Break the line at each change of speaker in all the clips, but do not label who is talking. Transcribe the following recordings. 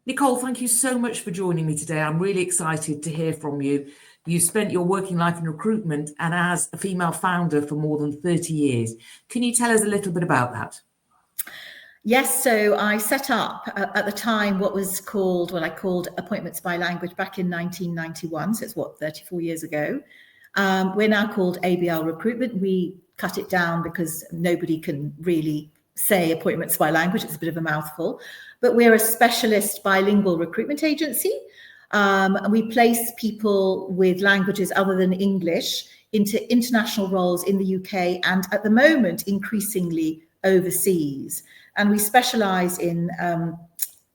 Nicole, thank you so much for joining me today. I'm really excited to hear from you. You spent your working life in recruitment and as a female founder for more than 30 years. Can you tell us a little bit about that?
Yes, so I set up at the time what I called Appointments by Language back in 1991. So it's 34 years ago. We're now called ABL Recruitment. We cut it down because nobody can really say Appointments by Language. It's a bit of a mouthful, but we're a specialist bilingual recruitment agency. We place people with languages other than English into international roles in the UK and at the moment increasingly overseas. And we specialize in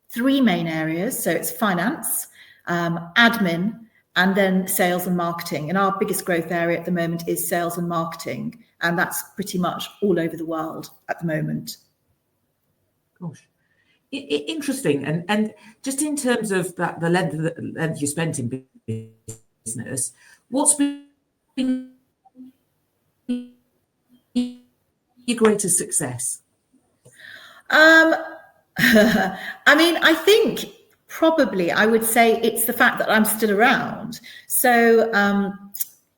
3 main areas. So it's finance, admin, and then sales and marketing. And our biggest growth area at the moment is sales and marketing. And that's pretty much all over the world at the moment.
Gosh, interesting. And just in terms of that, the length you spent in business, what's been your greatest success?
I mean, I think probably I would say it's the fact that I'm still around. So,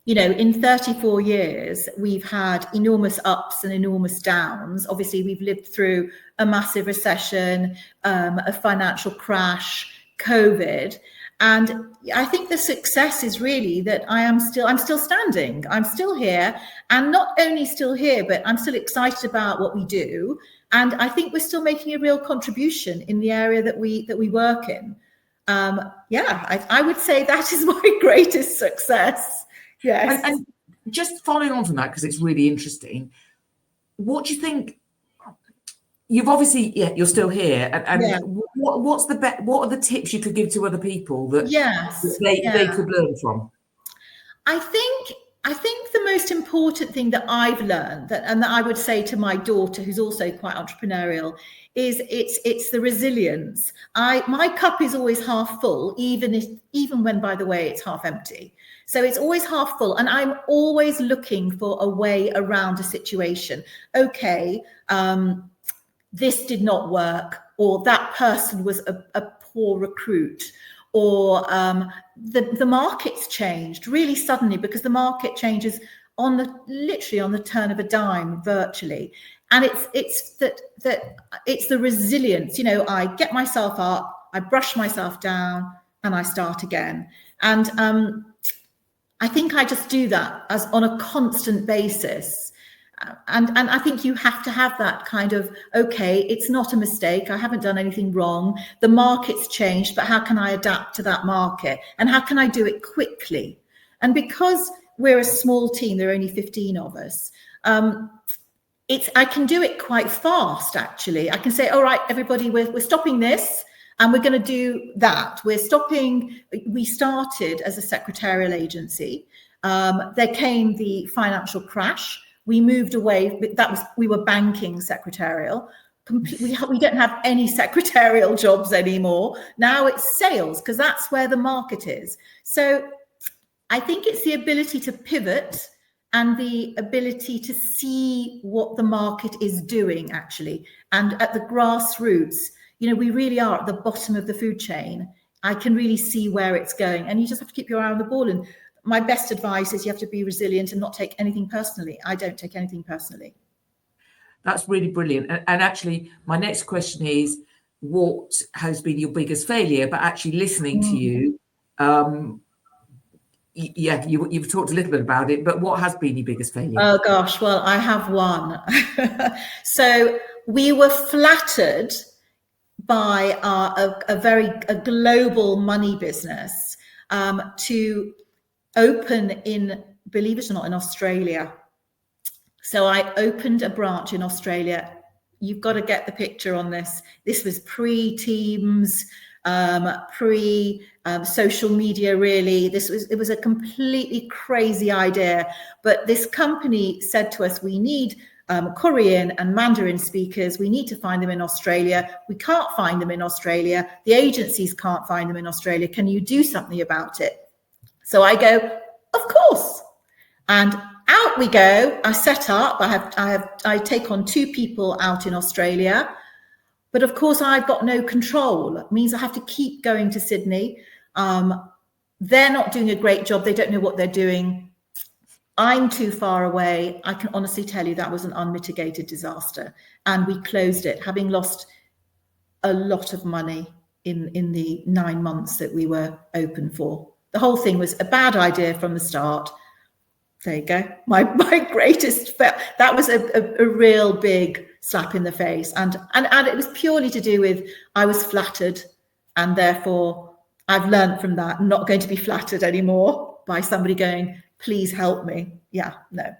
in 34 years, we've had enormous ups and enormous downs. Obviously, we've lived through a massive recession, a financial crash, COVID. And I think the success is really that I'm still standing. I'm still here, and not only still here, but I'm still excited about what we do. And I think we're still making a real contribution in the area that we work in. I would say that is my greatest success. Yes.
And just following on from that, because it's really interesting, what do you think? You've obviously, you're still here. And what are the tips you could give to other people that they could learn from?
I think the most important thing that I've learned and that I would say to my daughter, who's also quite entrepreneurial, is it's the resilience. My cup is always half full, even when, by the way, it's half empty. So it's always half full, and I'm always looking for a way around a situation. Okay, this did not work, or that person was a poor recruit, or the market's changed really suddenly, because the market changes literally on the turn of a dime, virtually. And it's the resilience. I get myself up, I brush myself down, and I start again. And I think I just do that on a constant basis. And I think you have to have that kind of, okay, it's not a mistake. I haven't done anything wrong. The market's changed, but how can I adapt to that market? And how can I do it quickly? And because we're a small team, there are only 15 of us, I can do it quite fast, actually. I can say, all right, everybody, we're stopping this, and we're going to do that. We started as a secretarial agency. There came the financial crash. We moved away. We were banking secretarial. We don't have any secretarial jobs anymore. Now it's sales, because that's where the market is. So I think it's the ability to pivot and the ability to see what the market is doing, actually. And at the grassroots, we really are at the bottom of the food chain. I can really see where it's going, and you just have to keep your eye on the ball. And my best advice is you have to be resilient and not take anything personally. I don't take anything personally.
That's really brilliant. And actually, my next question is, what has been your biggest failure? But actually listening to you, you've talked a little bit about it, but what has been your biggest failure?
Oh, gosh. Well, I have one. So we were flattered by a global money business to open in, believe it or not, in Australia. So I opened a branch in Australia. You've got to get the picture on this. This was pre-Teams, pre-social media, really. It was a completely crazy idea. But this company said to us, we need Korean and Mandarin speakers. We need to find them in Australia. We can't find them in Australia. The agencies can't find them in Australia. Can you do something about it? So I go, of course. And out we go. I set up. I take on 2 people out in Australia. But of course, I've got no control. It means I have to keep going to Sydney. They're not doing a great job. They don't know what they're doing. I'm too far away. I can honestly tell you that was an unmitigated disaster. And we closed it, having lost a lot of money in the 9 months that we were open for. The whole thing was a bad idea from the start. There you go. My greatest, that was a real big slap in the face. And it was purely to do with, I was flattered, and therefore I've learned from that, I'm not going to be flattered anymore by somebody going, please help me. Yeah, no.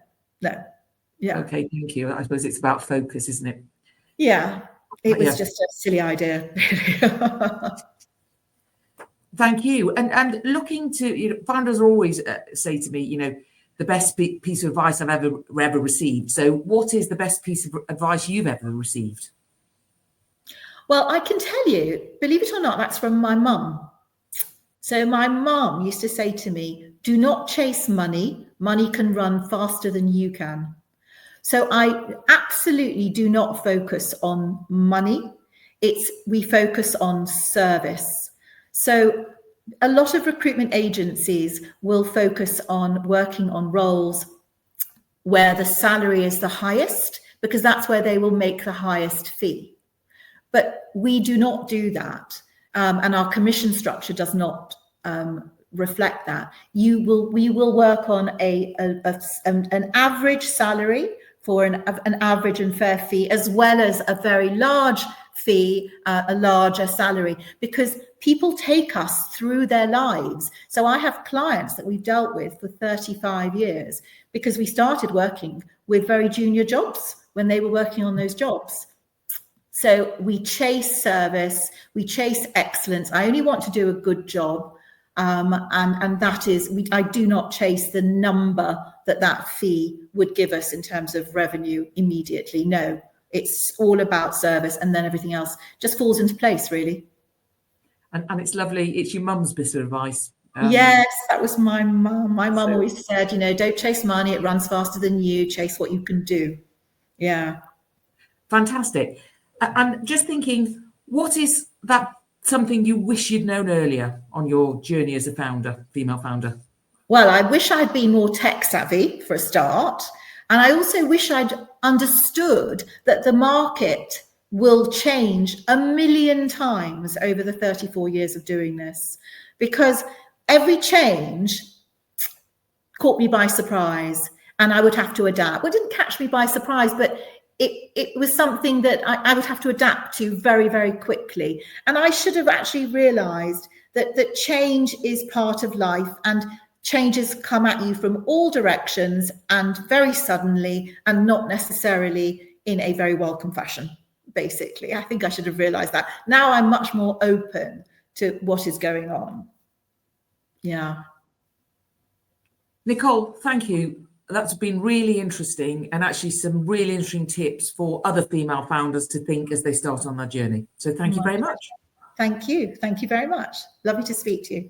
Yeah.
Okay, thank you. I suppose it's about focus, isn't it?
Yeah, it was just a silly idea.
Thank you. And looking to, founders always say to me, the best piece of advice I've ever received. So what is the best piece of advice you've ever received?
Well, I can tell you, believe it or not, that's from my mum. So my mum used to say to me, do not chase money. Money can run faster than you can. So I absolutely do not focus on money. We focus on service. So a lot of recruitment agencies will focus on working on roles where the salary is the highest, because that's where they will make the highest fee. But we do not do that. And our commission structure does not reflect that. We will work on an average salary for an average and fair fee, as well as a very large fee, a larger salary, because people take us through their lives. So I have clients that we've dealt with for 35 years because we started working with very junior jobs when they were working on those jobs. So we chase service, we chase excellence. I only want to do a good job. And that is, I do not chase the number that fee would give us in terms of revenue immediately. No, it's all about service, and then everything else just falls into place, really.
And it's lovely. It's your mum's bit of advice.
Yes, that was my mum. My mum always said, don't chase money. It runs faster than you. Chase what you can do. Yeah.
Fantastic. And just thinking, what is that something you wish you'd known earlier on your journey as a founder, female founder?
Well, I wish I'd been more tech savvy for a start. And I also wish I'd understood that the market will change 1,000,000 times over the 34 years of doing this, because every change caught me by surprise and I would have to adapt. Well, it didn't catch me by surprise, but it was something that I would have to adapt to very, very quickly. And I should have actually realized that change is part of life, and changes come at you from all directions and very suddenly, and not necessarily in a very welcome fashion, basically. I think I should have realized that. Now I'm much more open to what is going on. Yeah.
Nicole, thank you. That's been really interesting, and actually some really interesting tips for other female founders to think as they start on their journey. So thank you very much.
Thank you. Thank you very much. Lovely to speak to you.